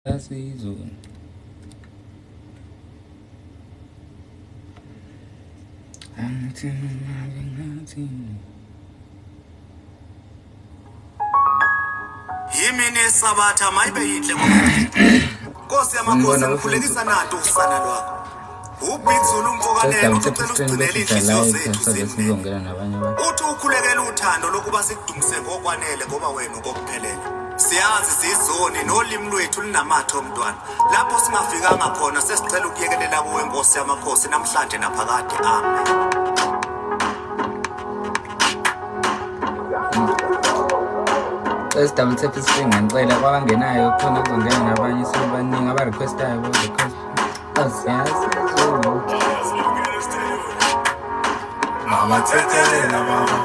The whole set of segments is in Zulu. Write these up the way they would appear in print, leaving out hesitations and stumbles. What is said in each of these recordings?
Yasizulu yimi nesabatha mayibe yinhle Nkosi yamakhosi ngikhulekisa nato usana lwakho Ubig Zulu umfokanelo ucela usigcinele inhliziyo zethu sizongena nabanye abantu. Uthi ukhulekela uthando lokuba sikudumise ngokwanele ngoba wena ukuphelela Siyazi sizoni nolimi lwethu linamathe omntwana lapho singafikanga khona sesicela ukuyekelela kuwe Nkosi yamakhosi namhlanje naphakade amen Let's double tap screen ngicela kwabangenayo khona kuzongena nabanye sibaningi abarequestayo request. Asiyasizulu abathethelela baba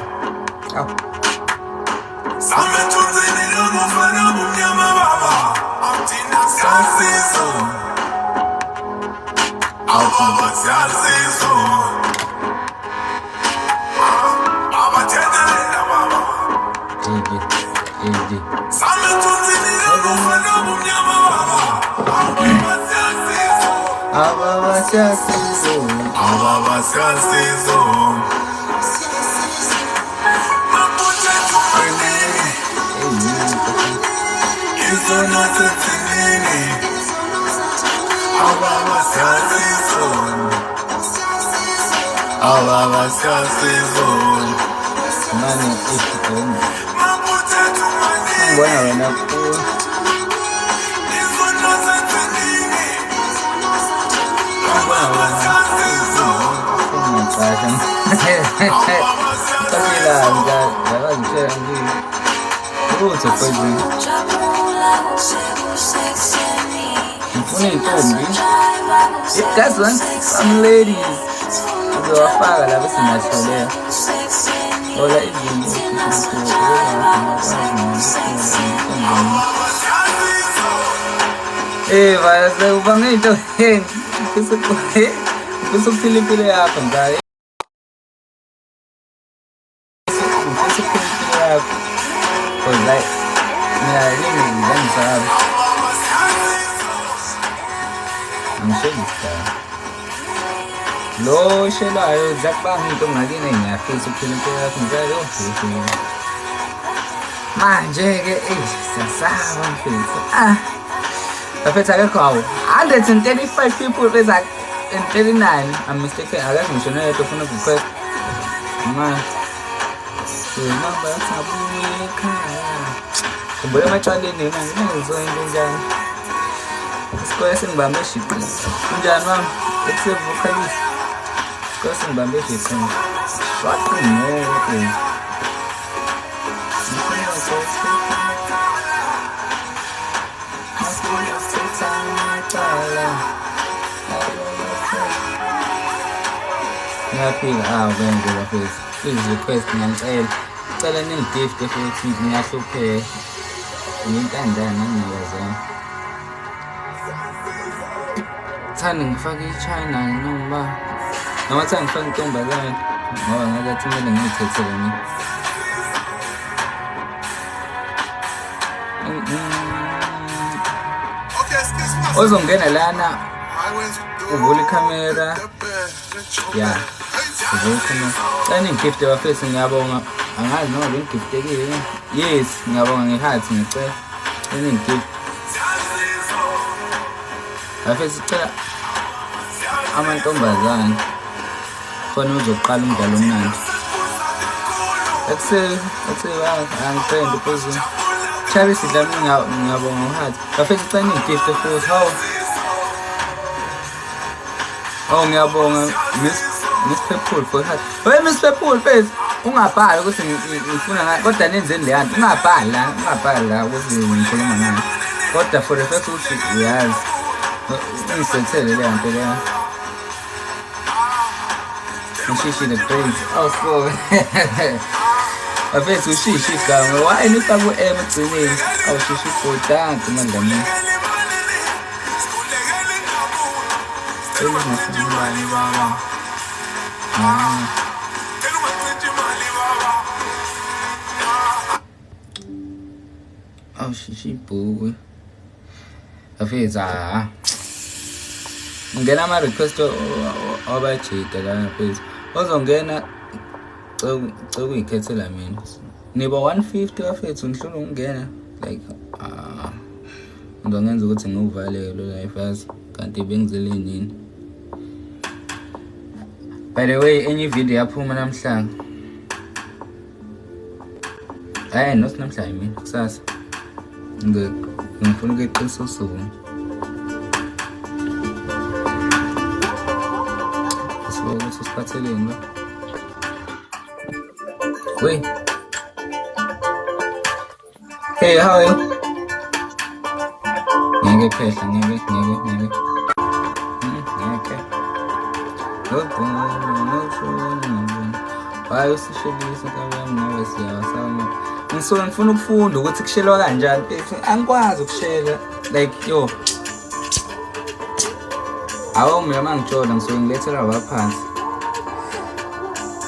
Samethunzini lomufana mnyama baba Amthina siyasizo Awubaba siyasizo Abathethelela baba Samethunzini lomufana mnyama baba Awubaba siyasizo Ababa siyasizulu Awubaba siyasizo Izono sethinini Awubaba siyasizo Awubaba siyasizo mani isikoni Mabuthethu manini ngibona wena ku Izono sethinini ngibona wena ngicasha kamila ngiyakazitshela nje ukuthi phezulu ngifuna intombi if that's one some ladies uzowafaka lapho singahloleka ola izinto vaya sekubanga into ufisa ukuphila impilo yakho ngayo ufisa ukuphila impilo yakho because like ngiyalingisabi angishelisa lo shelayo zakubanga into ngakini ngiyafisa ukuphila impilo yakho njalo manje-ke siyasaba mfethu bafethu akekho awu 135 people beza and 39 I'm mistaken akekho ngisho noyedwa ufuna ukurequest manje mamba yasabuye ekhaya kumbuye ematshaleni manje ngizwa into njani isikole sengibambe shiqi kunjani wami ekusevocalist isikole sengibambe shiqi shwaqinoke ngiyaphila benze bafethu please request ngiyacela ningigift futhi ngiyahlupheka ngintandana nginabazana thani ngifake i-China noma thani ngifake intombazane ngoba ngazathi kumele ngiyithethele mina ozongena lana uvula ikhamera ya uvula ikhamera thani ngigift bafethu ngiyabonga angazi noma bengigiftekile yes ngiyabonga ngehathi ngicela ngigift bafethu sicela amantombazane khona uzoqala umdlalo omnandi angipende phezulu Charity dlami ngiyabonga ngehathi bafethu sicela ngigift futhi ngiyabonga Miss Pepul for heart. Hey Miss Pepul face ungabhala ukuthi ngifuna ngayo kodwa nenzeni le yanto ungabhala ukuthi ngikhuluma ngayo kodwa for the fact ukuthi uyazi ngisethele le yanto le ngishishile praise so afethu ushishi igama why nifake u-M egcineni awushishi ibhodanti mandla awushishi ibhuku afethu ngena ama-request obajida la phezulu ozongena cela uyikhethela mina niba 150 bafethu ngihlula ukungena like ngizongenza ukuthi ngiwuvalele live yazi kanti bengizele nini. By the way, enye video yaphuma namhlanje not namhlanje mina kusasa ngifuna ukweqisa usuku ukuthi siphatheleni la. Wait. Hey, how are you? Ngeke phehla ngeke. Why usishebisa kabani ngabe siyawasama. Ngifuna ukufunda ukuthi kushelwa kanjani. Angikwazi ukushela like yo. Awu mina mangithola ngisuke ngilethela abaphansi.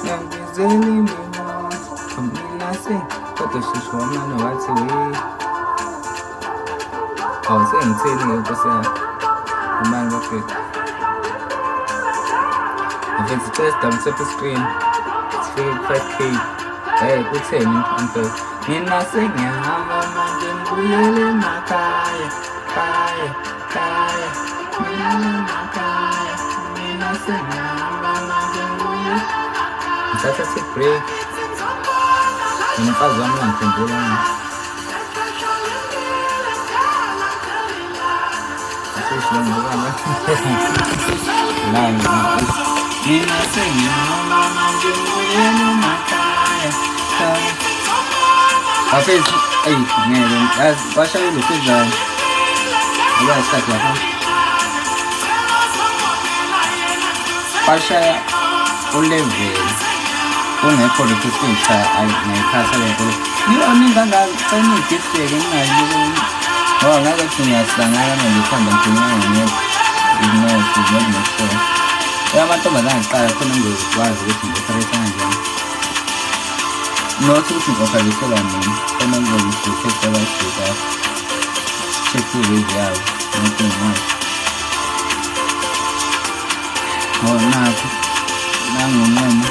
Ngizeli mina nasi kodwa shisho manje wathi we. Sengitheni nkosi yami. Imali bafethu. Mfethu test damsepe screen. Sifike 5K. Hey, kutheni mfethu? Mina sengihamba manje ngibuyele emakhaya. Kaya. Mina sengihamba manje ngibuyele. Ngithatha break. Umfazi wami ngikhumbula. Afethu ngeke bashayela ukuzana uyasikhathi lapha bashaya ulevel kungekho lokufika ayikhatha lento niyoninga ngacela igifeke ngingayiboni ngoba ngabe siyahlangana ngikhamba ngikunyanga ngeke amantombazane aqala khona ngizokwazi ukuthi ngioperate kanjani not ukuthi ngioperate mina khona ngizokhetha abashika check yabo nothing much nakho nangomumo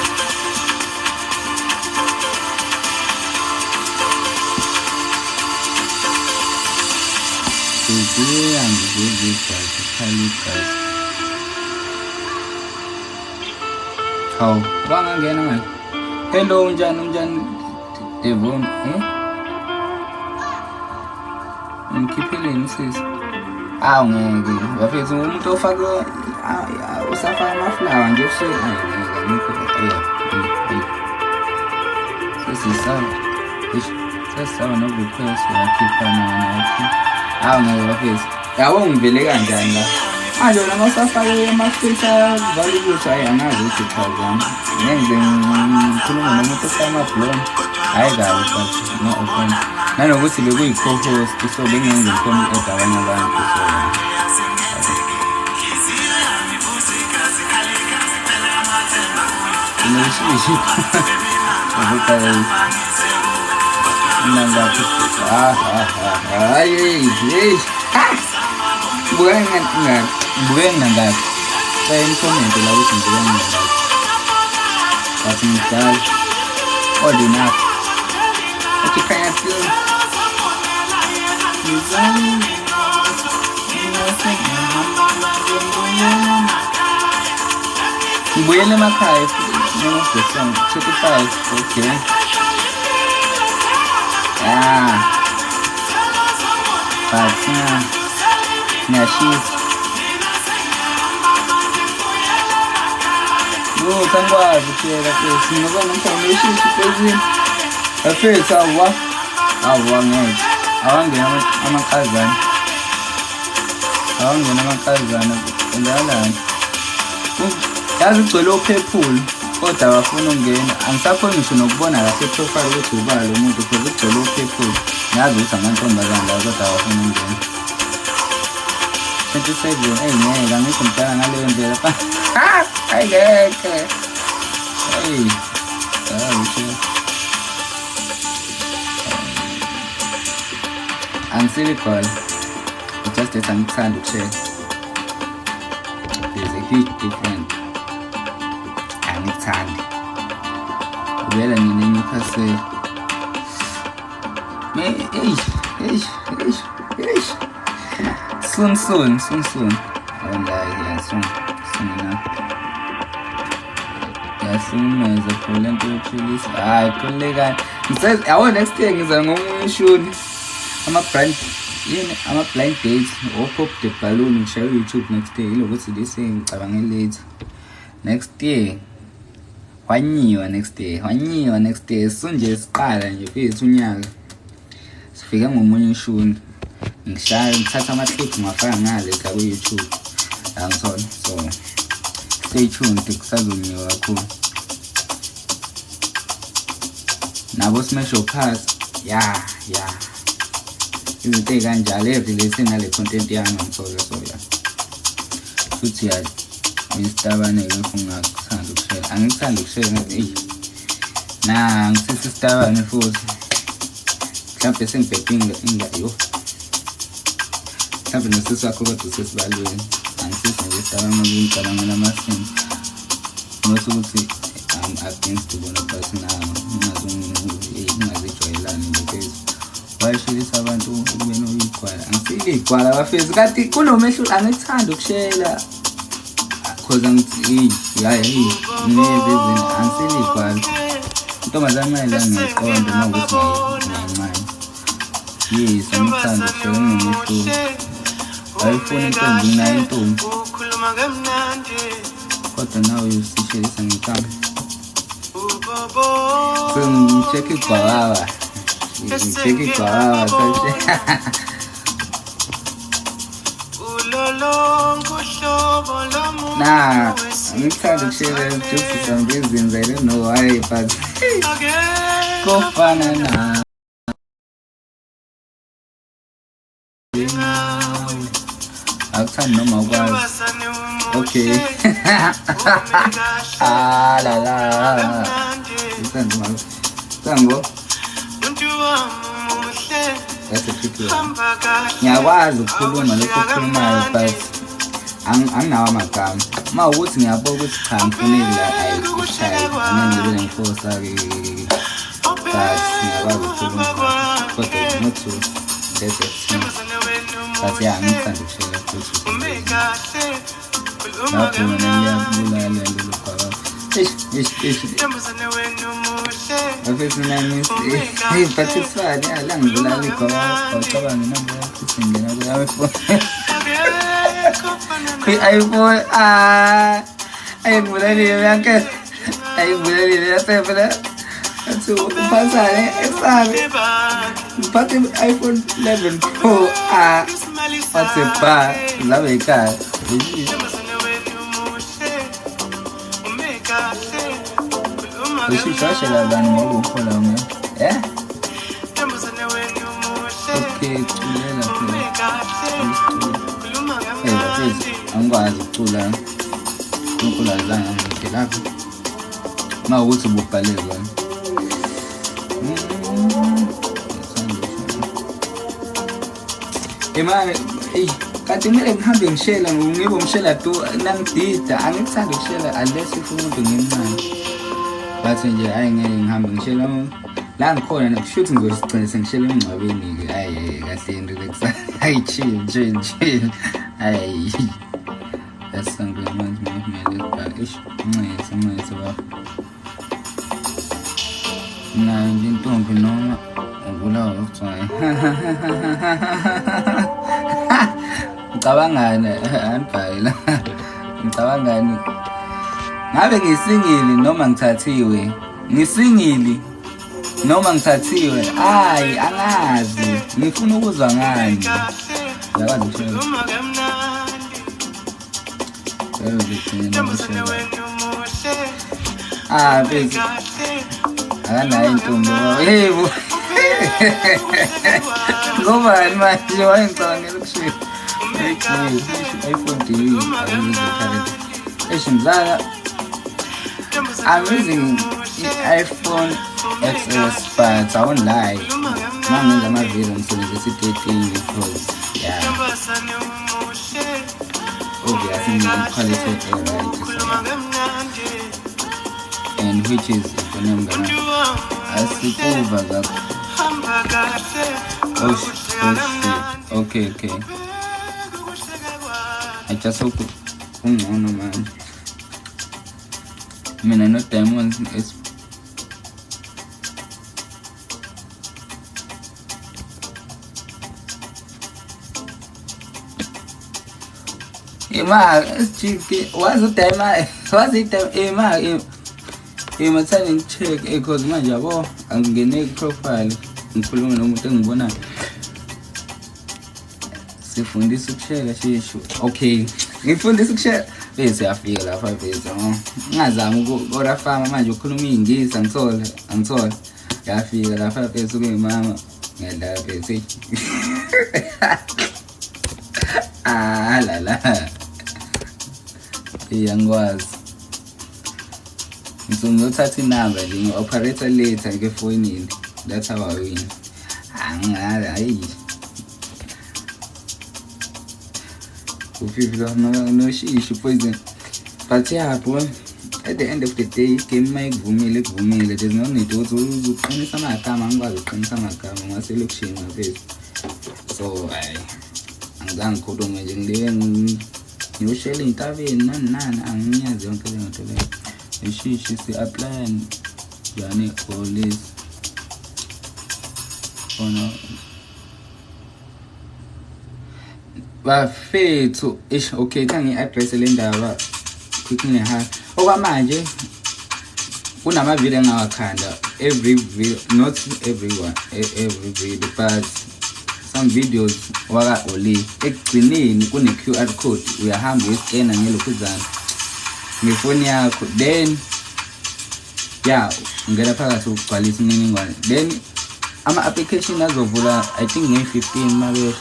How? Bangangena manje. Hello unjani Devon, Ngikhiphileni sisi. Ngeke. Bafethu umuntu ofaka usafaka amaflower nje ngikho. Sesi no request yakhipha nathi. Ngeke bafethu. Yabo ngivele kanjani la? Manje wena masafake ama-filter values angazi ukuthi chazani. Ngenze ngikhuluma nomuntu osama-blog. Hayi kabi but no offense. Nanokuthi bekuyi-co-host so bengenza ngikhomi abanye abantu bukan nggak saya informasi lalu kemudian nggak pas misal ordinat oke kayak itu bukan makai memang sesuatu cerita oke pasnya nashis tangwazi phela phela ngoba information sipezini afethu ngeke awangena amakazana ndalana yazi ugcwele ophephula kodwa bafuna ukungena angisakhona ngisho nokubona kahle profile ukuthi ubala lo muntu because ugcwele ophephula yazi ukuthi amantombazane la kodwa bafuna ukungena 27 ngeke angikho mdala ngaleyo ndlela ngeke Ansilicol just that angithanda ukushare. There's a huge difference. Angithandi. Vela nina eNewcastle. Soon. I don't lie, yeah, soon enough. Yeah, soon as a Poland to release. Colleague, he says, our next thing is a moment shoot. I'm a blind date or pop the balloon and share YouTube next day. Look what's this thing, I'm late. Next day. Next day. Soon just start and you feel soon young. Sifika ngomunye ishuni ngishaya ngithatha ama-clips ngafaka ngale ka ku-YouTube angithole so stay tuned kusazonyiwa kakhulu nabo smash your pass yeah izinto ey'kanjalo every nale content yami ngithole so ya futhi ya isitabane-ke ngakuthanda ukushare angikuthanda ukushare ngathi ngisisisitabane futhi mhlawumbe sengibhekile yo mhlawumbe nosisi wakho kodwa usesibalweni angisisi ngestabane ngicabangela amasini nothi ukuthi against bona phasi nawo ungazijwayelani ngempela wayishilisa abantu ukubena uyigwala angisile igwala bafezi kanti kunomehluko angikuthanda ukushela cause angithi nginevezini angisile igwala intombazane mayela ngiqonda mawukuthi ngiyincane yes angithanda ukushela ngomehluko ayifuna intombi nayo intombi kodwa nawe uyosishelisa ngekama so ngicheck igwalawa nah ngithanda ukushela just some reasons I don't know why but kofana na akuthanda noma ukwazi okay la Tango that's a tricky one ngiyakwazi ukukhuluma lokho okukhulumayo but anginawo amagama uma ukuthi ngiyabona ukuthi cha ngifunile la ayishaya anangibele ngifosa-ke but ngiyakwazi ukukhuluma kodwa not to that's it but yeah ngithanda ukushela futhi lapho mina ngiyabulala lokho Afethu nangisi but it's fine la ngibulala igwala ucabanga namba futhi ngena ku-iPhone ayibulaliwe yakhe ayibulaliwe yasefela athi uphasane esabe ngiphathe i-iPhone 11 Pro wathe ba zabe yikhaya usishashela bani ngokuhola mina okay culela phela angikwazi ukucula ukulazana nje lapho mawukuthi ububhalelwa imali kanti kumele ngihambe ngishela ngibe umshela tu nangidida angikuthanda ukushela unless ufuna umuntu ngimncane but nje hayi ngeke ngihambe ngishela la ngikhona nakushuthi ngizogcina sengishela emngcwabeni-ke hayi kahle relax hayi chill hayi that's something manje kumele ncese bafo nayo nje intombi noma ubulawa ubuthwayo ngicabangani anibhale la ngicabangani ngabe ngisingili noma ngithathiwe hayi angazi ngifuna ukuzwa ngani yakwazi ukushela bese akanayo intombi yebo ngobani manje wayengicabangela ukushela iPhone TV I'm using iPhone XS, but I won't lie. Mom is my video ngisebenzisa i-13 because yeah. Obviously quality right and which is asikuva kakho. Oh shit. Okay. I just hope ungcono man. Mina no Diamond is Ima chiki was Ima telling check because manje yabo angene profile ngikhuluma nomuntu engibona sifundisa ukushare shisho. Okay, ngifundisa ukushare bese yafika lapha bese ngazama ukora fama manje ukhuluma ingisi angithola yafika lapha bese kuyimama ngedla bese la iyangwazi ngizothatha inamba nje ngi-operator later ngefonini that's how I win. Hayi ufika no shishi poison but yeah bro, at the end of the day game mayikuvumile there's no need to uqinisa amagama angikwazi uqinisa amagama ngaselokishini ngaphezu so angizange ngikhulume nje ngileke ngiyoshela intabeni nani angiyazi yonke le nto leyo ishishi si-apply njani police bona bafethu okay kangi-address le ndaba quickly okwamanje kunamavideo engawakhanda every video, not everyone every video but some videos waka Oli ekugcineni kune QR code uyahamba uyiscanner ngelokhuzana ngefoni yakho then yeah ungena phakathi ugcwalisa imininingwane then ama application azovula I think nge-15 mabe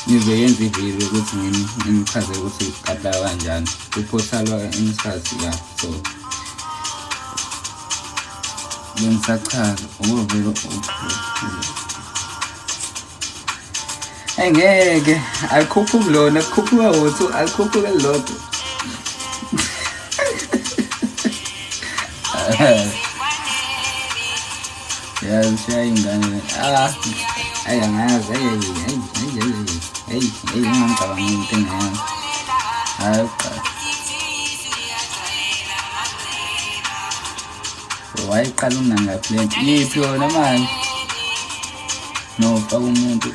nizoyenza ivideo ukuthi ngimchaze ukuthi apply kanjani ku-portal wa-NSFAS yeah so ngisachaza ukuvela engeke alikhuphuka lona kukhuphuka wothu alikhuphuka lodwa ya shaya ingane ayangazi ngicabanga into engayazi wayiqala unangaplan yiphi yona manje no faka umuntu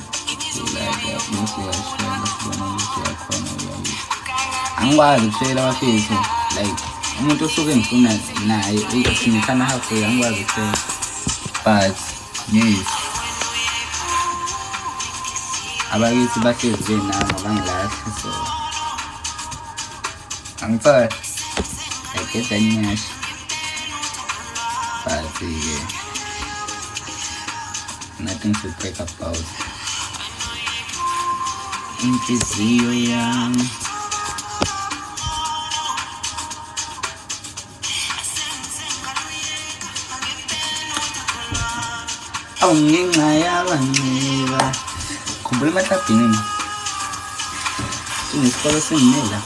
angikwazi ukushayela abafethu like umuntu osuke ngifuna naye ngithana hafu angikwazi ukushayela but yes abakithi bahlezi benami abangilahle so angifaka ngekeda nyashi but yeah nothing to break about inhliziyo yami awungenxa yabanceba khumbula emahlabhini sinesikolo sengimela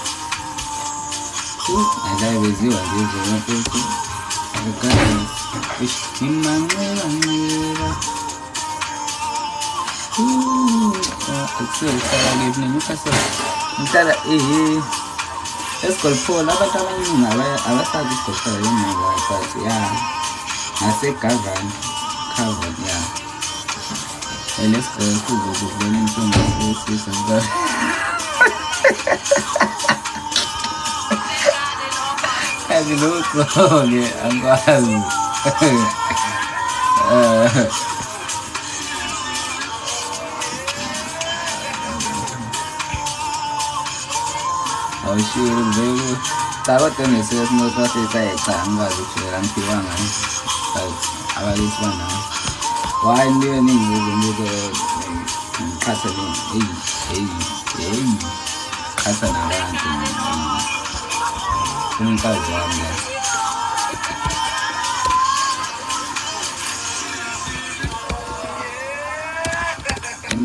ngalaye beziwa njezo yonke ukani imanqeba ukusela ngifuna ngikhaso ngihlala esikolo abantu abaningi abasazi isikolo yena but yeah ngase govern yeah let's go to the learning system as you know so I'm going oh shit baby estaba teniendo ese no pasa esa examba de que eran tibanas a ver es bueno why do ni ngizo Catherine Catherine abantu umkazi wami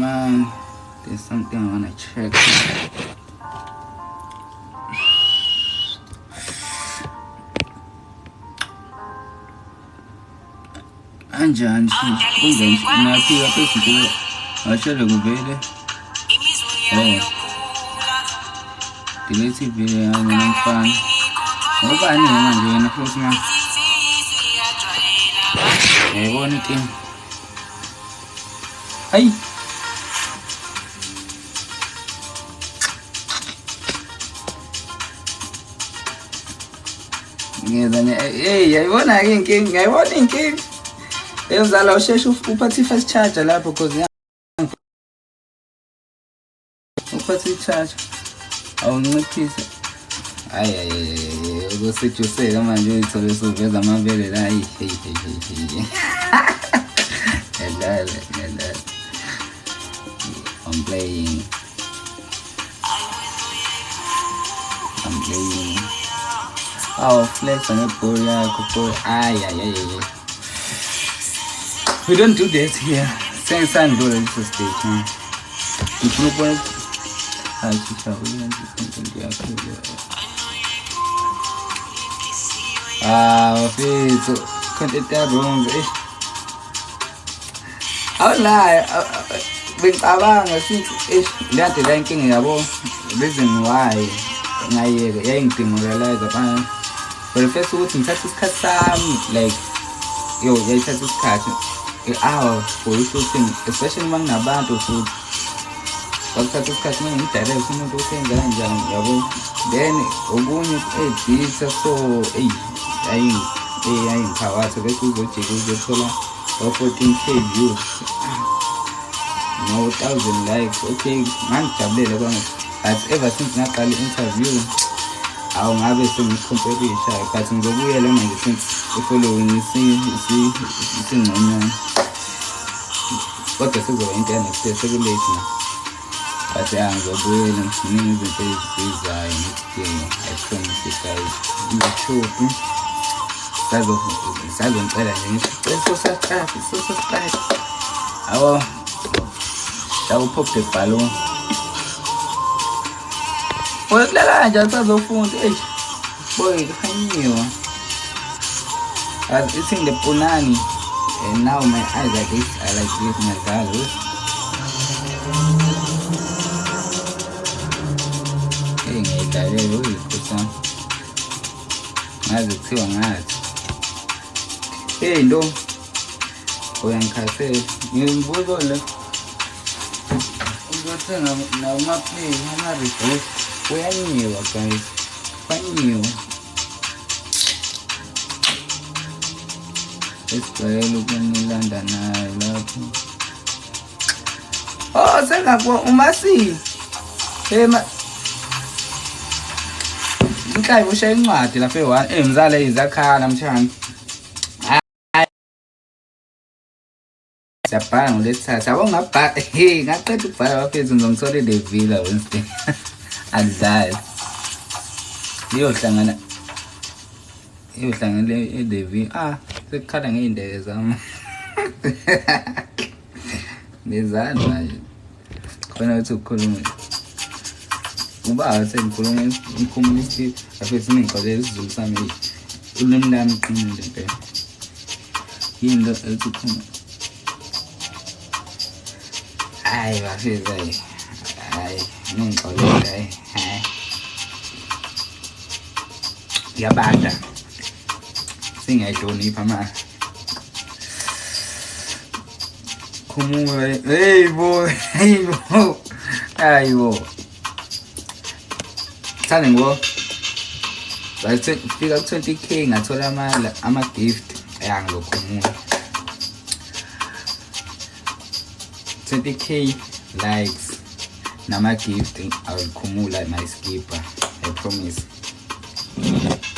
man. There's something I wanna check. Anjani unafika pesi ashele kubele dileti vile yana mfano ubani manje na futhi ma yabona ikinto hayi ngezane yayibona ke inkingi ngayibona inkingi ezala usheshe uphathe first charger lapho because uphathe charger awunciphise ay ukusejuseka manje uyithole suveza amabele la hey hello I'm playing oh flex on the board yakho ay we don't do that here. Since I'm going to stage now. If you want to travel and something okay, so content that wrong. I'll lie. Big Abang, I think that the ranking about reason why I ain't realize about. But the first one in such as like yo, yeah, such as catch. For shooting, especially among Nabantu food. But that is catching in terrace, some of those things. Then, Oguni, it's so I am power to get to the solar or 14K views. No 1,000 likes, okay, man, as ever since Natalie interview. I'll have some competition, but in the way alone, I think the following you see, what the figure of internet circulation. But I am the way and means the face design, I promise you guys, in the shop, silent element, it's so subscribe. I will pop the balloon. Well, I just have a phone. Boy, I was eating the punani, and now my eyes are this. I like this my gallows. Hey, I really put some. As a two on that. Hey, no. Boy, I'm Cassette. You both all left. Now, my play, I'm not reporting. Where are you guys? Find you. Let's play looking in London. I love you. Oh, say that for Umasi. Hey, ma. Nkai wo sheng ngwati la fe wa emzale izakhala mthandi. Sapana lethatha awungabha hey ngaqeda ukubhala phezulu ngizongithola le villa Wednesday. Adlala iyohlangana eDevi sekukhala ngeindebe zami nezandla khona uthi ukukhuluma uba sengikhuluma incommunity afethu ningixolele isiZulu sami ulimi lami qinile impela yini lo ethi khona ay bafika ay ningixolele yabanda singayidonipha ma khumula hey bo ayibo thane ngo base fika 20k ngathola ama gift ayangilokhumula 20k likes nama gift awukhumula my skipper I promise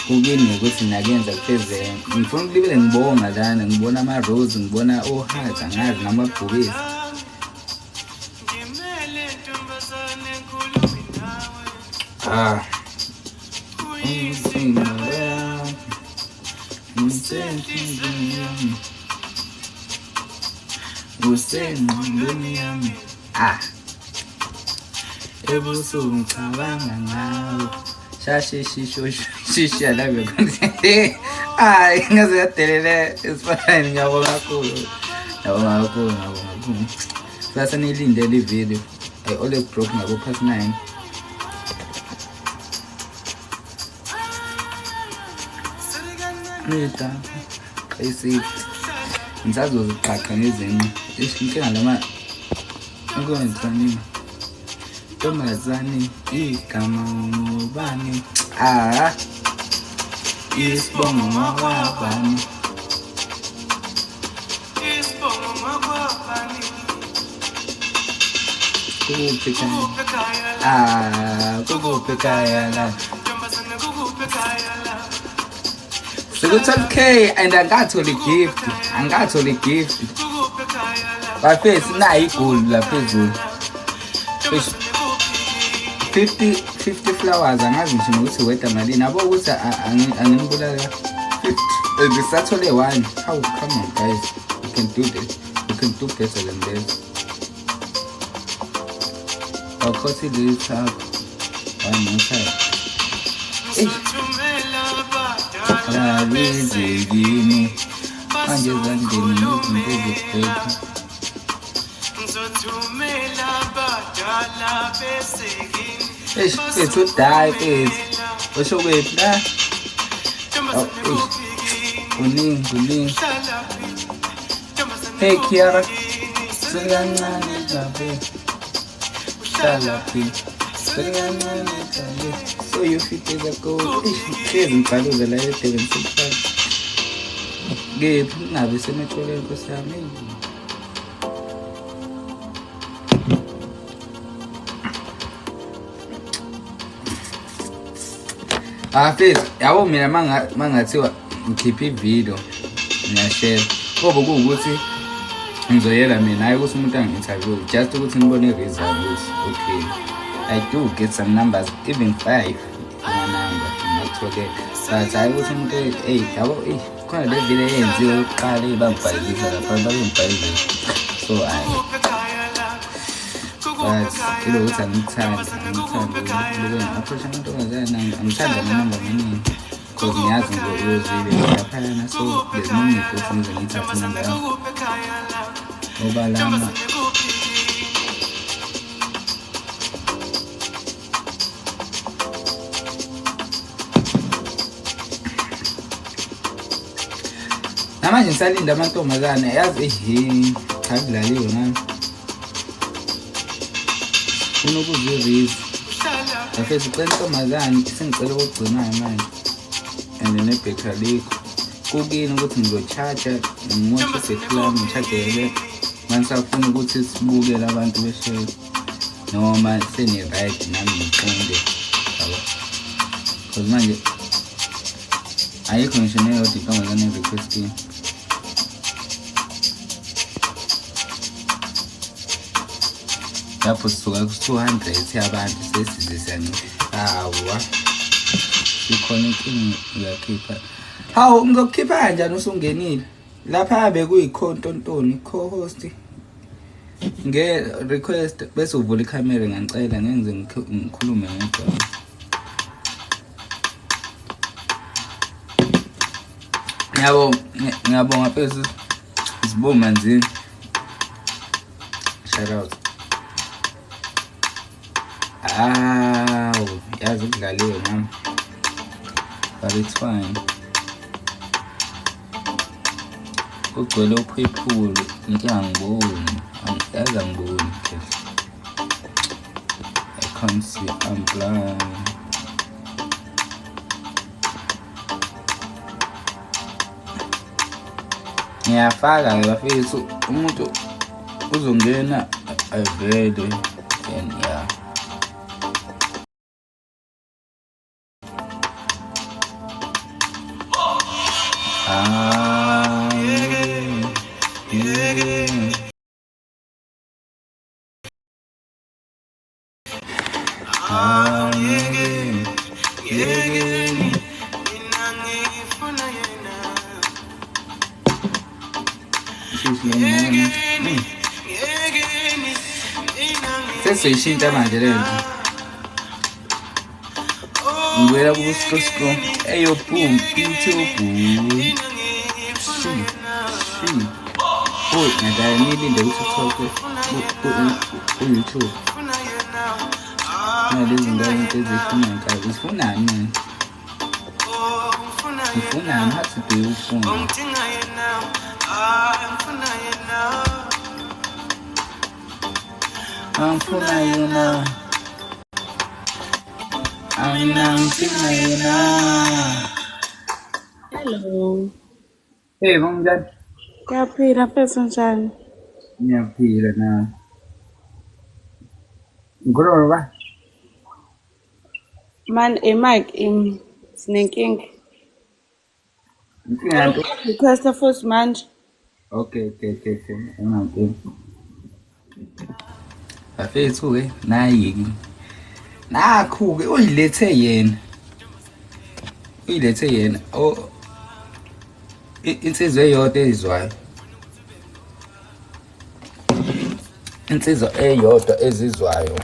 ukini ukuthi nakenza kupheze ngifuna ukulibele ngibonga lana ngibona ama rose ngibona hearts angazi namabhubesi ebusuku ngicabanga ngawe shashishisho love hayi ngaze yadelele esifaneni ngiyabonga kakhulu sasa nilindele ivideo Oleg Broke ngabo past 9 Nita ayisithi ngisazoziqaqa ngezinye inkinga lama ukwenzani Tomazani igama ngubani isibongo ngwabani kukuphi kaya la Sekuthola and angathola gift bafesi nayi igoli laphezulu 50 flowers angazi ngisho nokuthi weda malini yabo ukuthi angibulala 50 ngisathole 1 how come on guys you can do this you can do better than this of course it is up one more time Rizigini manje zangeni ngizibheke it's to die is osho kwethu la kuningi hey Kiara singancane zabe hlala phi singancane zabe so you fit as a go hlezi ngicalule la e7 ngephi ngabe semetholeni kusami Please, yabo mina mangathiwa ngikhipha ivideo ngiyashare ngoba kuwukuthi ngizoyela mina hayi ukuthi umuntu angi-interview just ukuthi ngibone i-result okay I do get some numbers even 5 ama-number ngiyakutholele but hayi ukuthi umuntu yabo khona le video eyenziwe yokuqala bangibhalisa lapha babengibhalile so but ilo ukuthi angithandi approach amantombazane angithanda amanamba amaningi because ngiyazi ngiyozile laphayana so there's no need ukuthi ngize ngithathe inamba yami ngoba lama namanje ngisalinda amantombazane yazi cha kudlaliwe nami unokuziriza afethu ucela intombazane sengicela ukugcinayo manje and nebhekalikho kukini ukuthi ngizocharge ngimoshe ibhekhi lami ngichargele manisafuna ukuthi sibukele abantu besheya noma seni-right nami ngiqonde yabo because manje ayikho ngisho neyodwa intombazane requesting lapho sisuka ku-200 yabantu sesizisane hawa sikhona inkinga uyakhipha hawu ngizokukhipha kanjani usungenile lapha bekuyikhontontoni co-host nge-request bese uvula ikhamera ngicela ngenze ngikhulume ngedwa ngiyabonga phezulu isibo manzini shout out yazi ukudlaliwe nami but it's fine kugcwele uphephulu inkinga angiboni yazi angiboni I can't see I'm blind ngiyafaka bafethu umuntu uzongena avele and yeah Sesiyishintsha manje le nto. Ngibuyela kuScoSco. Eyo boom, YouTube. Oh, ngadaye nilinde uTikTok ku-YouTube. Nalezi ngane into ezifunayo ka ufunani? Ufunani hathi ufuna. Angifuna yona. Angifuna yona. Hello. Hey, mnjani? Kuyaphila mfethu njani? Ngiyaphila na. Ngikhuluma ba? Man, Mike, sinenkinga. Inkinga nto. Request futhi manje. Okay. Ungampela. Afethu nayi. Nakhu-ke uyilethe yena. Oh, insizwa eyodwa ezizwayo. Insizwa eyodwa ezizwayo.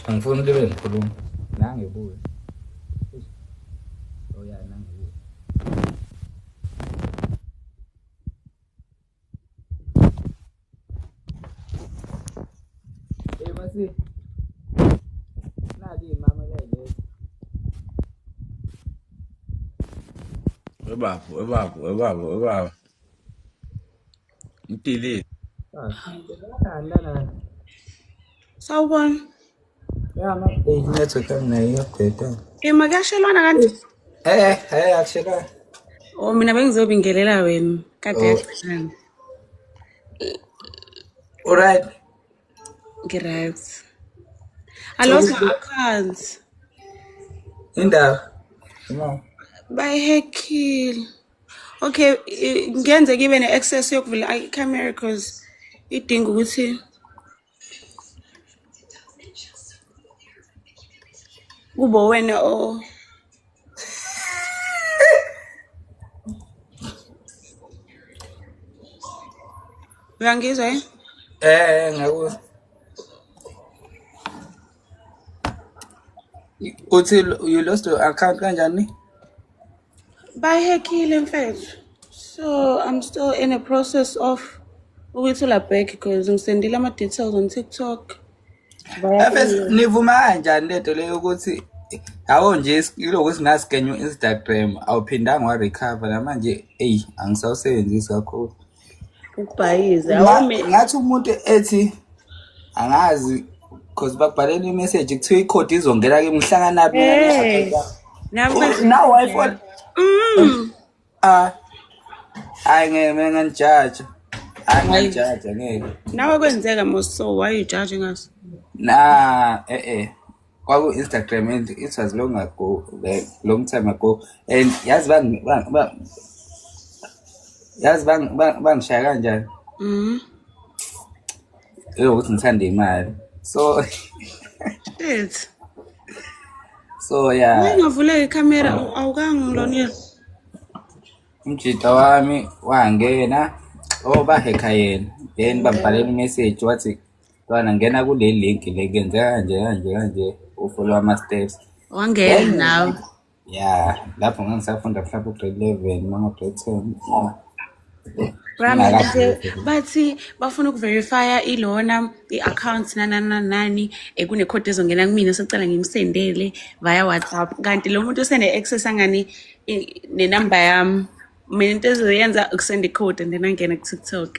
Angifuni libe ngikhuluma. Nangibuye. Oh ya nangibuye. Masi. Nadi mama le. Ebaba. Impili. Sawubona. Ya ma network nayo update. Makashelwana kanti? Actually. Oh mina bengizobingelela wena. Kade yaxeshana. Alright. Ngiright. Hello accounts. Indaba. No. Bayihackile. Okay, ngenze kibe ne-access yokuvula i-camera because idinga ukuthi kube wena uyangizwa Ngakuzwa. Uthi you lost your account kanjani? bayihackile mfethu. So I'm still in a process of ukuyithola back because ngisendile ama-details on TikTok. Afethu nivuma kanjani lento leyo ukuthi yawo nje ilokuthi singaskenye Instagram awuphindanga wa recover namanje angisawusebenzisi kakhulu. Ukubhayiza Ngathi umuntu ethi angazi because bakubhalela imessage kuthiwa icode izongena ke mhlangana nabi now iPhone ngangijaja ngeke nawe kwenzeka so why you judging us? kwaku Instagram and it was long ago, like long time ago, and yazi bangishaya kanjani ukuthi ngithanda imali so shit yeah ngavuleka icamera awukangilonela umjita wami wangena baheka yena then bambhalela imessage wathi bana ngena kule link le kenzeka kanje ufollow ama steps wangena nawe yeah lapho ngisafunda mhlawumbe grade 11 mama grade 10 bathi bafuna ukuverifya ilona i-account nani kunekhodi ezongena kumina sicela ngimsendele via WhatsApp kanti lo muntu usene-access angani nenamba yami mina into ezoyenza ukusenda icode and then angena ku-TikTok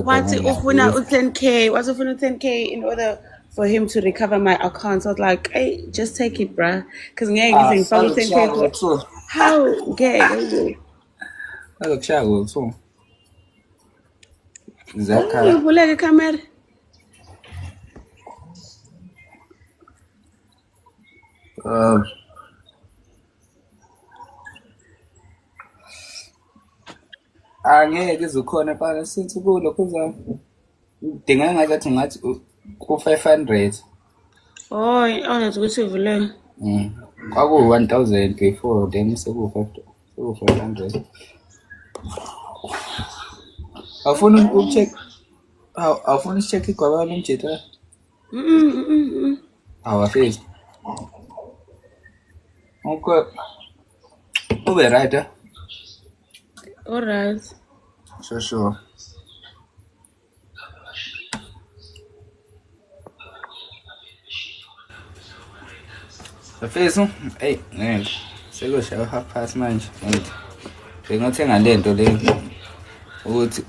wathi ufuna u-10K in order for him to recover my account. So I was like, hey, just take it, bruh. Because ngeke ngifake u-10K. How ngeke akushaya so zakha uvuleke camera angeke izukhona phana sithi kulokho udinga ngathi ku-500 awunathi ukuthi uvuleke kwaku-1000 before then seku-500 awufuna ukucheck Awufuna check igwaba lomjita? Awafezi. Okay. Ube right. Alright. Sure. Bafethu, hey, ngeke. Sekushaya 1:30 manje. Ngingothenga lento le ukuthi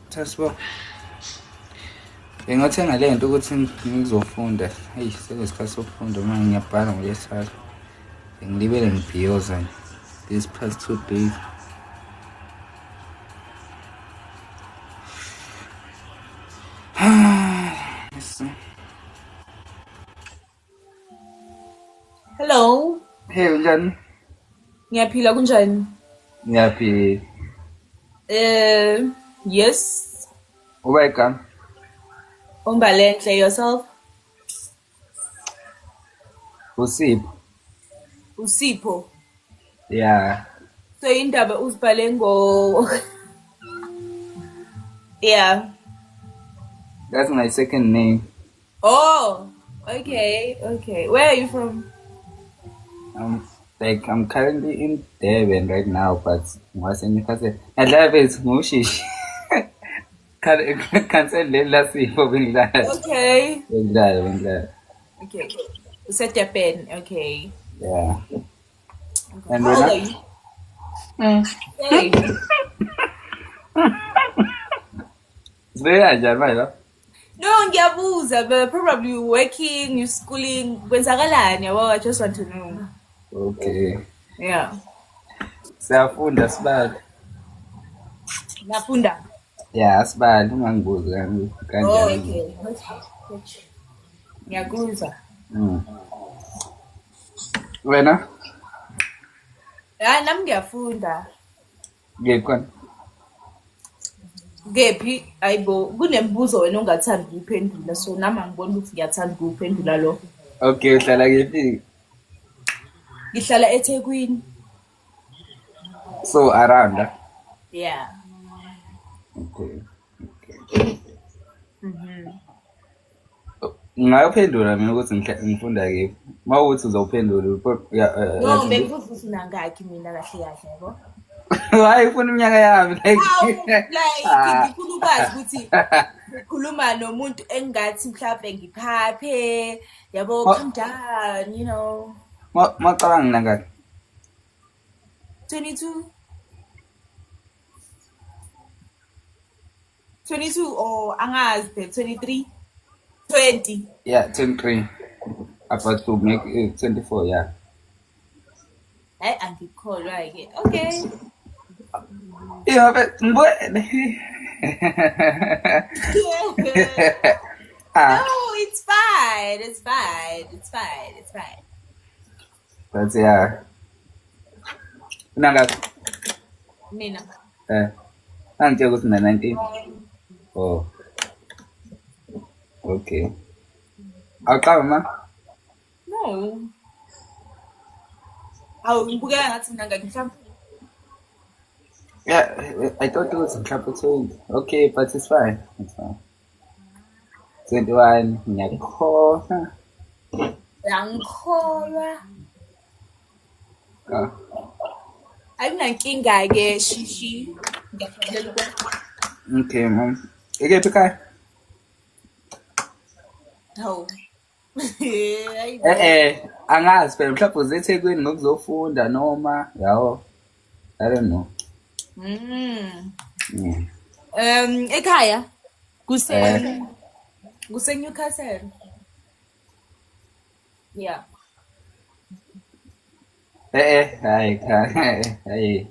thasibo. Ngingothenga lento ukuthi ngizofunda. Hey, sekuyisikhathi sokufunda manje ngiyabhala ngolesithathu. Ngilibele ngibhiyoza this past 2 days. Hello. Hey, unjani? Ngiyaphila kunjani? Ngiyaphi? Yes. Welcome. Umbalenhle yourself. Usipho. Yeah. So indaba uzibhale ngo Yeah. That's my second name. Oh, okay. Where are you from? I'm currently in Durban right now, but what's in Newcastle? I love it, Mushish. Cancel last week for being glad. Okay. Being glad. Okay. You set your pen. Okay. Yeah. Okay. And How old are you? Hey. It's very hard, right? No, ngiyabuza, but probably you working, you schooling. Kwenzakalani? I just want to know. Okay. Yeah. Siyafunda sibali. Nafunda. Yeah, sibali ungangibuza Oh, kanjani. okay. Ngiyakuzwa. Wena? Nami ngiyafunda. Ngekho. Kephi ayibo kunembuzo wena ongathandi ukuphendula so nami angibona ukuthi ngiyathanda ukuphendula lo. Okay, uhlala kephi? Ngihlala eThekwini. So around. Yeah. Okay. Ngayophendula mina ukuthi ngifunda kephi. Mawuthi uzophendula No, bengifuna nangakhi mina kahle yabo. Hayi ufuna iminyaka yami like ngifuna ukwazi ukuthi ukhuluma nomuntu engathi mhlawumbe ngiphaphe yabo calm down, you know. Macabanga nangakhi? 22 or angazi 23 20. Yeah, 23. About to make 24, yeah. Angikholwa ke. Okay. Yeah, but what? No, it's fine. But yeah. Nangakhi? Mina. Angitshela ukuthi 19. Oh. Okay. Awuqaba ma? No. Ngibukela ngathi nangakhi mhlawumbe. Yeah, I thought it was mhlawumbe 20. Okay, but it's fine. 21 ngiyakholwa. Angikholwa. Ah. Akunankinga ke shishi. Ngiyakulela ukwenza. Okay, mom. Ikephi ekhaya? No. Angazi phela mhlawumbe uzeThekwini ngokuzofunda noma yawo. I don't know. Ekhaya kuse Newcastle. Yeah. Hayi kahle.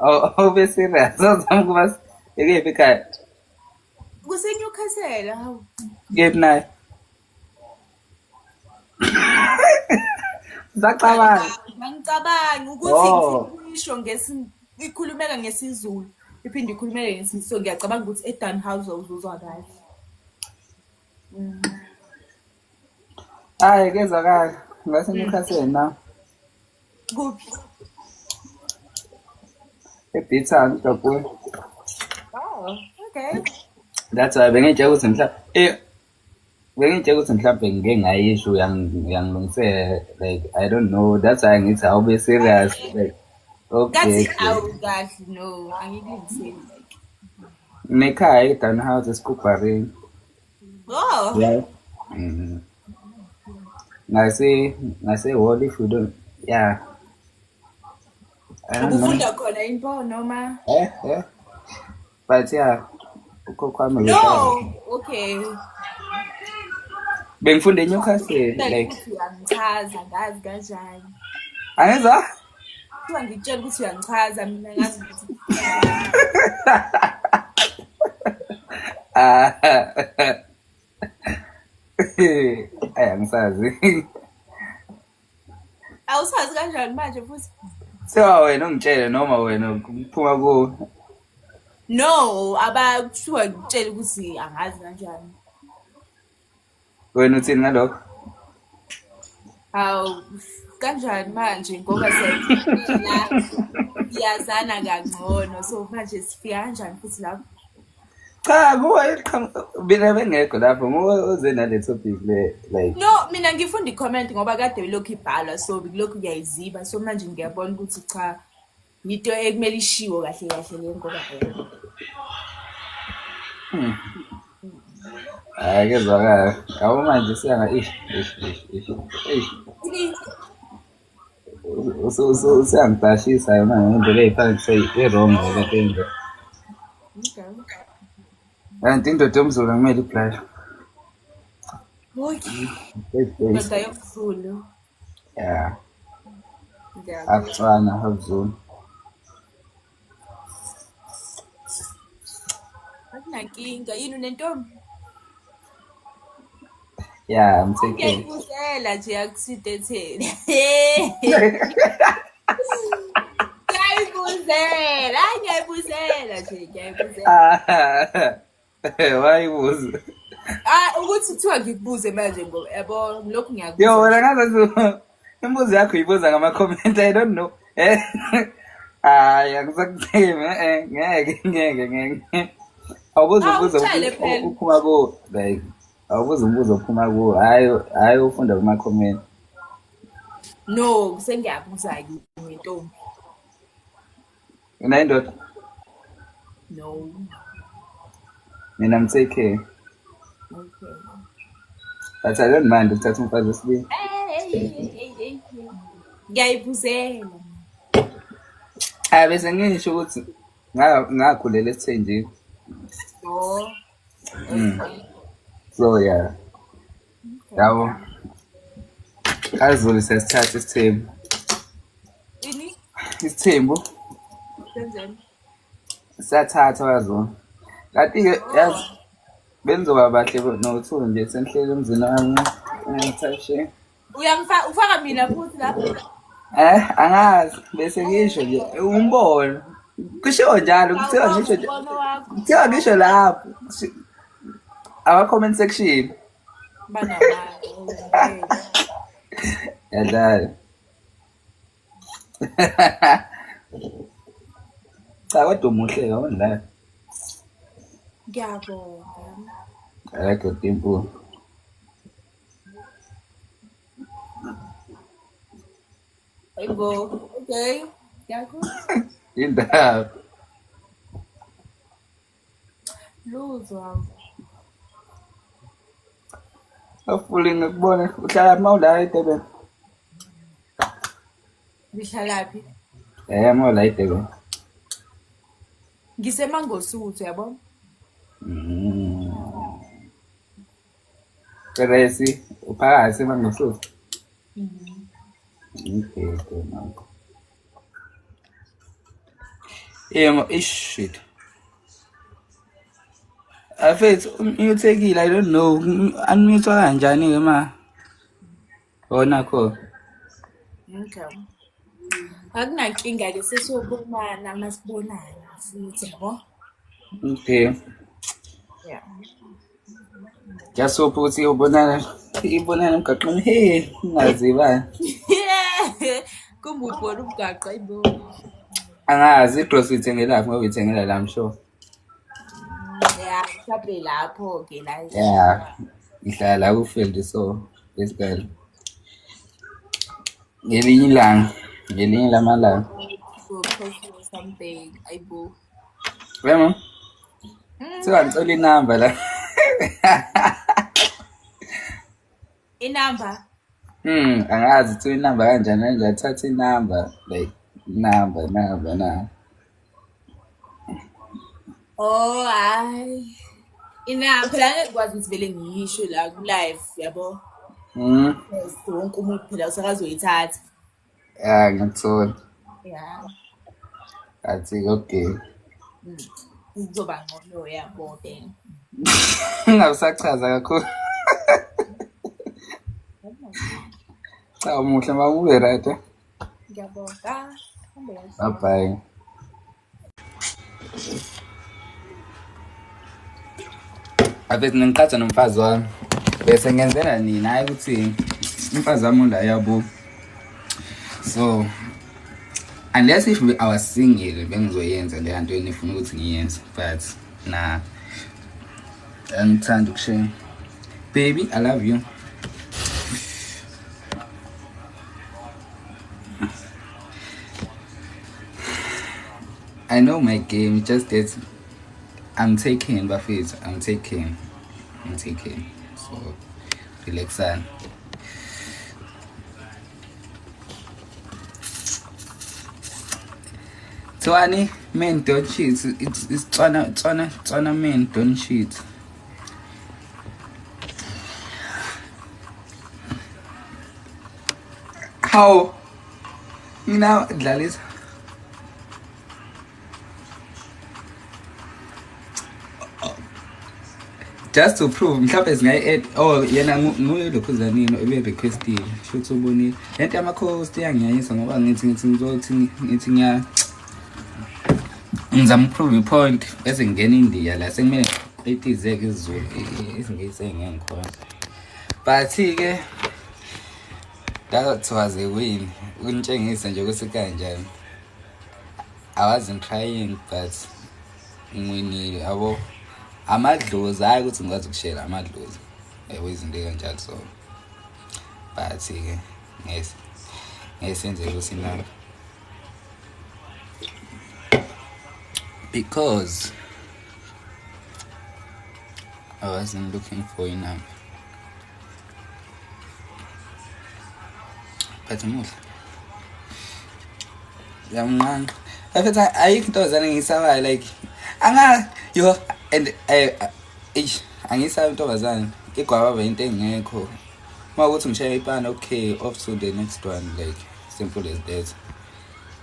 Awube serious uzama kuba ikephi ekhaya? Kuse Newcastle hawu. Kephi naye? Ngicabanga ukuthi ngisho ikhulumeka ngesiZulu iphinde ikhulumeke ngesiZulu so ngiyacabanga ukuthi eDunhouse uzozwa kahle. Hayi kezwakala ngase Newcastle na. Kuphi? eBitown kakhulu. Oh, okay. That's why bengitshela ukuthi mhlawumbe ngike ngayisho uyangilungisela, like I don't know, that's why ngithi awube serious, like okay. Kathi awukahle no, angikulingiseli like. Nekhaya down house eSkubaring. Oh. Yeah. Ngase what if you don't, yeah. I don't know. Ukufunda khona impo noma? But yeah, ukokwami No, okay. bengifunda eNewcastle, like Uyangichaza ngazi kanjani. angizwa Kuthiwa ngitshela ukuthi uyangichaza mina ngazi ukuthi angisazi. awusazi kanjani manje futhi. Sewa wena ungitshele noma wena kuphuma ku. No, abathiwa ngitshela ukuthi angazi kanjani. Wena uthini ngalokho? Hawu kanjani manje ngoba siyazana iyazana kangcono, so manje sifika kanjani futhi lapho? Cha kuwe mina bengekho lapho ngoze nale topic le, like No, mina ngifunda i-comment ngoba kade lokhu ibhalwa, so lokhu kuyayiziba, so manje ngiyabona ukuthi cha into ekumele ishiwo kahle kahle le ngoba kezwakala abo manje siyanga ish usiyangidashisa yona ngendlela eyifana i-wrong le nto. Kanti indoda yomZulu kumele iblash. okay. Ndoda yomZulu. Yeah. Akutswana akuZulu. Akunankinga yini unentombi? Yeah, I'm taking. Ngiyayibuzela nje akusithetheni. Ngiyayibuzela nje ngiyayibuzela. Why was? Ukuthi kuthiwa ngikubuze manje ngoba yabo lokhu ngiyakubuza. Yo, wena ngathi imbuzo yakho uyibuza ngama-comment, I don't know. Akusakutheme, ngeke. Awubuza umbuzo uphuma ku, like awubuza umbuzo uphuma ku, hayi ufunda kuma-comment. No, sengiyabuza ngentombi. Unayindoda? No. Mina I'm-take. Okay. But I don't mind ukuthatha umfazi wesibili. Ngiyayibuzela. Bese ngisho ukuthi ngakhulela esithenjini. Oh. So yeah. Yabo. Azulu sesithatha isithembu. Ini? Isithembu Senzeni? sathatha wazona. Kanti-ke yazi benzoba bahle nothuli nje senhleli emzini wami ngithashe. Ufaka mina futhi lapho. Angazi bese ngisho nje umbono. Kusho njalo kuthiwa ngisho lapho. Our comment section. Yadala. Cha kodwa umuhle yona. Ngiyabonga. Akho tempo. Ego, okay. Yakho? Indaba. Luzwa. Afuli ngikubona uhlala mawula eDurban. Ngihlalaphi? Mawula eDurban. Ngisemangosuthu yabona? Peresi uphakathi mangosuthu. Okay, mango. Shit. Afethu uthekile, I don't know. Unmute kanjani ke ma? Bona kho. Okay. Akunankinga ke sesiyobonana masibonana futhi yabo. Okay. Yeah. Just hope ukuthi ubonana emgaqweni. Ngazi bani. Kumbubona umgaqo ayibo. Angazi igrocery ithengela ngoba ithengela la msho. Yeah, mhlawumbe lapho-ke la Yeah. Ngihlala la ku-field so basically. Ngelinye lamalanga. go coffee or something. Ayibo. Wema? Ngicela inamba la. Inamba. Angazi uthola inamba kanjani thatha inamba like number. Oh, hayi. Phela ngeke ngikwazi ukuthi vele ngiyisho la ku-live, yabo. Yes, wonke umuntu phela usakazoyithatha. Yeah, ngiyakuthola. Yeah. Athi okay. Kuzoba ngcono yabo then. Ungasachaza kakhulu. Cha umuhle mawube right. Ngiyabonga. Bye. Abethi ngiqhatha nomfazi wami. Bese ngenzela nini hayi ukuthi umfazi wami ula yabo. So unless if I was single bengizoyenza le nto enifuna ukuthi ngiyenze but nah angithanda ukushare. Baby, I love you. I know my game, just that I'm taking Buffett. I'm taking. So relax on. Twani men don't cheat. It's Tswana men don't cheat. How? You know, Dlalis. Just to prove mhlawumbe singayi-add yena nguye lokhuzanini ebe-requestile futhi ubonile lento yama-cost iyangiyayisa ngoba ngithi ngizama ukuprove i-point bese ngingena indiya la sekumele etizeke isizulu isingisi engeke ngikhona but-ke that win ukunitshengisa nje ukuthi kanjani I wasn't trying but ngiwinile yabo amadlozi hayi ukuthi ngikwazi ukushela amadlozi izinto kanjalo so but-ke ngesenze ukuthi nami because I wasn't looking for enough but muhle yamncane afethu ayikho into zane ngisabayo like yo and angisabi intombazane igwababa into engekho mawukuthi ngishaya ipani okay off to the next one like simple as that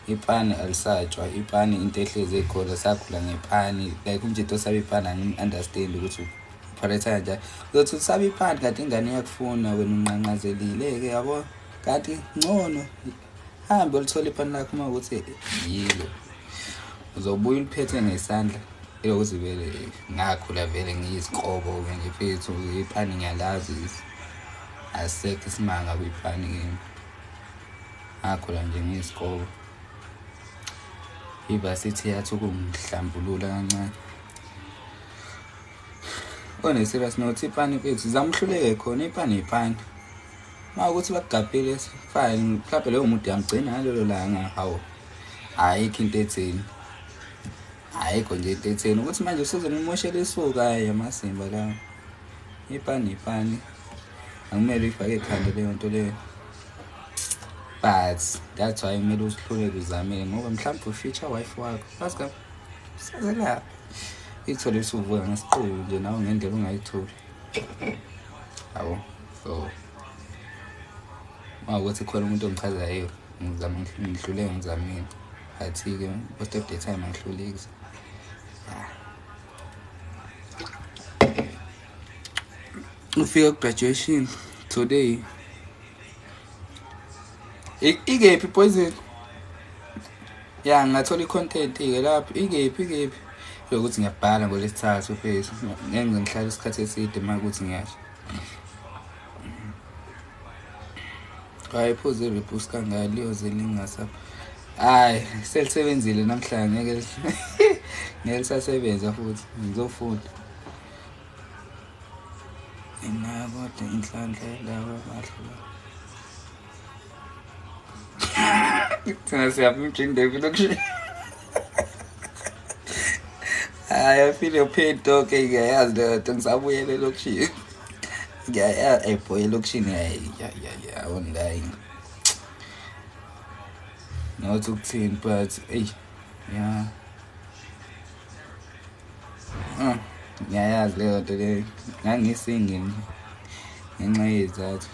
ipani alisatshwa ipani into ehlezi ekhona sakhula ngepani like umjito osabe ipani angi-understand ukuthi upharetha kanjani uzothi usabe ipani kanti ingane yakufuna wena unqanqazelile-ke yabo kanti ngcono hambe ulithole ipani lakho uma ukuthi yilo uzobuya uliphethe ngesandla eyokuthi vele ngakhula vele ngiyizikobo-ke nje phethu ipani ngiyalazi asekho isimanga kwipani ngakhula nje ngiyizikobo ivasithi yathi ukungihlambulula kancane oneserious note ipani phethu zamhluleke khona ipani mawukuthi bakugabhile fine mhlawumbe leyo muntu yangigcina ngalelo langa hawu ayikho into etheni ayikho nje into etheni ukuthi manje usuze ngimoshele isuka hayi amasimba la ipani akumele ifake ekhanda leyo nto leyo but that's why kumele usihluleke uzamele ngoba mhlawumbe ufeature wife wakho basika sazela ithole usuvuka ngesiqulu nje nawe ngendlela ungayitholi yabo so mawukuthi khona umuntu ongichazayo ngizama ngihluleke ngizamile athi-ke most of the time angihluleki ufika ku-graduation today ikephi poison ya ngathola i-content-ke lapho ikephi yokuthi ngiyabhala ngolesithathu phezulu ngeke ngihlale isikhathi eside uma ukuthi ngiyasho ayiphuze irepus kangaka liyoze lingasapha Hayi, selisebenzile namhlanje ngeke ngelisasebenza futhi ngizofunda. Kodwa inhlanhla laba bahle. Thina siyaphinda lokhu. Hayi afile upaid dog ngiyayazi lento ngisabuyele lokhu. Ngiyayazi boy lokhu ya online. Not ukuthini but yeah. Ngiyayazi leyo nto le ngangisingini ngenxa yezathu.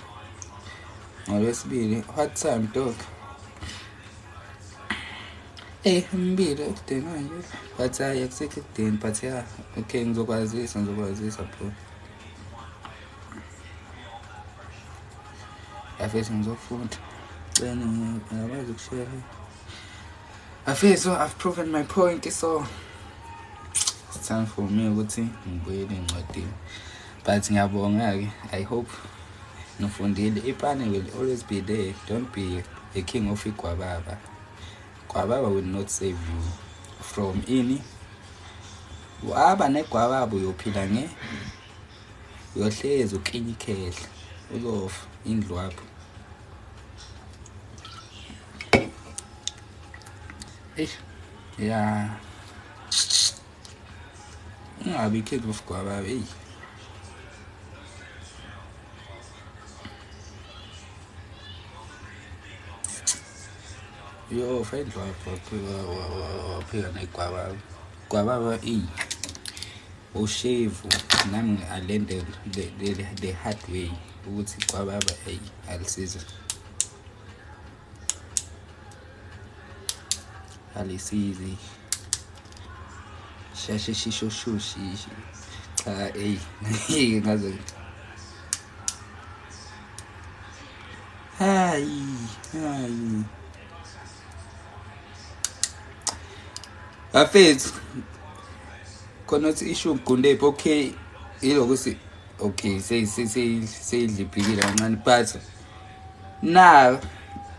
Ngolwesibili what time dog? Mbili ekudeni manje but akusikho ekudeni but yeah okay ngizokwazisa bro. Afese ngizofunda. Then ngiyakwazi ukushare. Afese I've proven my point so it's time for me ukuthi ngibuyele encwadini. But ngiyabonga ke I hope nifundile. Ipane will always be there. Don't be a king of igwababa. Gwababa will not save you from ini. Waba negwababa uyophila uyohlezi uklinya ikhehla uzofa indlu apho. Yeah. Ungabi king of gwababa Yo, friend waphika negwababa. Gwababa ushevu nami alende the hard way ukuthi gwababa alisiza. Alisizi. Shashe shisho shushi. Cha ngaze. Hayi. Afethu khona uthi issue ugunde okay ilokuthi okay seyidliphikile kancane but na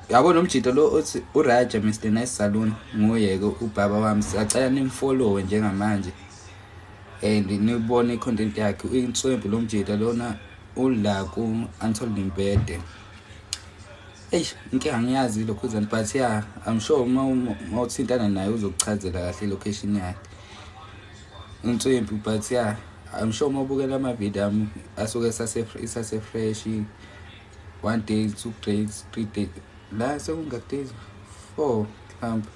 yabona umjito lo uthi uRaja Mr Nice Salon nguyeke ubaba wami sicela nimfollow njengamanje and nibone icontent yakhe uyinswembu lo mjito lona ula ku Anthony Mbede. Ngeke angiyazi lokho uzani but yeah I'm sure mawuthintana naye uzokuchazela kahle location yakhe. Inswembu but yeah I'm sure mawubukela ama video ami asuke isase fresh 1 day 2 days 3 days la sekungakudays 4 mhlawumbe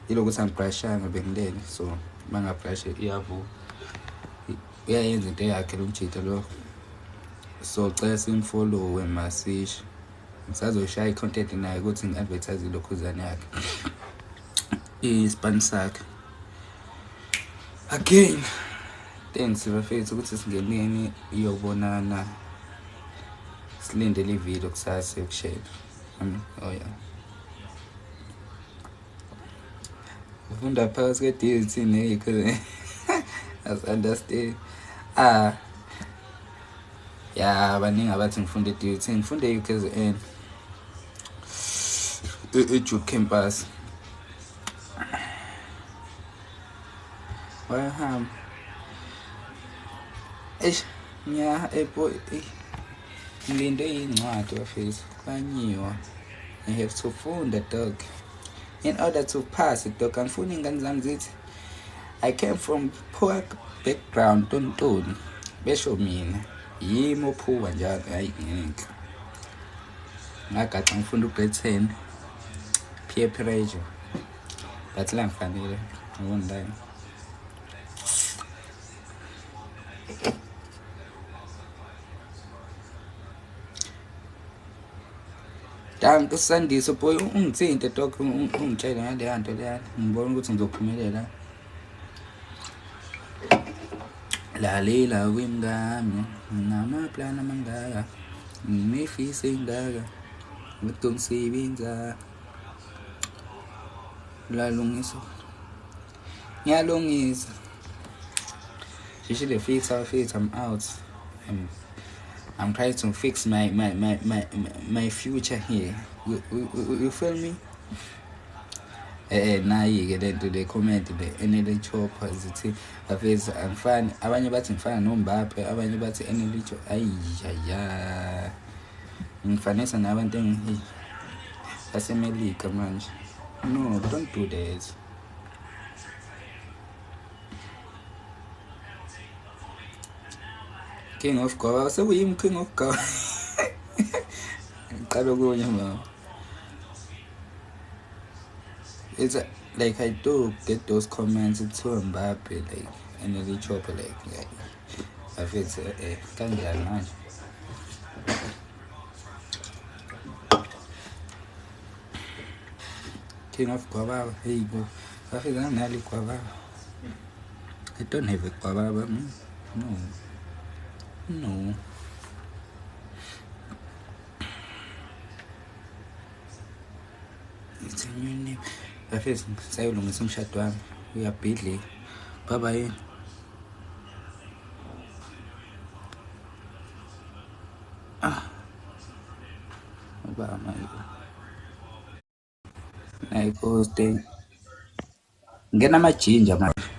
ilokuthi angibrashanga bengilele so mangabrash iyavu uyayenza into yakhe lo mjito lo so cela simfollow masisha ngisazoshaya icontent naye ukuthi ngiadvertise lokho uzani yakhe isponsor again. Thanks bafethu ukuthi singeneni iyobonana silindele ivideo kusasa yokushare. Oh yeah. Ufunda phakathi ke-DLT ne as understand. Yeah, baningi abathi ngifunde DLT ngifunde UKZN. Ejude campus. Wahamba. Boy. Ngilinde incwadi bafethu kwanyiwa. I have to fund the dog. In order to pass it, dog angifuni ingane zami zithi I came from poor background tontoni. Besho mina yimi ophuka njalo hayi ngeke. Ngagaxa ngifunda ugrade 10 peer pressure. But la ngifanele ngondani. Danke Sandiso boy ungithinte dog ungitshela ngale nto leya ngibona ukuthi ngizophumelela. Lalela wemngami namaplana mangaka ngifise ingaka ngidongisebenza lalungisa ngiyalungisa shishile fix I'm out. I'm trying to fix my future here. You feel me? nayi-ke lento le comment le NLA Chopper zithi afisa angifani, abanye bathi ngifana noMbappe, abanye bathi NLA Chopper. Ayiyaya, ngifanisa nabantu basemelika manje. No, don't do that. King of Goa, sekuyimi King of Goa. Ngiqala okunye mama. It's like I do get those comments to Mbappe, like NLA Chopper, like I feel kanjani manje. King of Guava, hey bro. I feel I'm nearly Guava. I don't have a Guava, no. It's a new name. I feel sayulungisa umshado wami. Uyabhidli. Bye bye. Bye manje. Nayi posting. Ngena amajinja manje.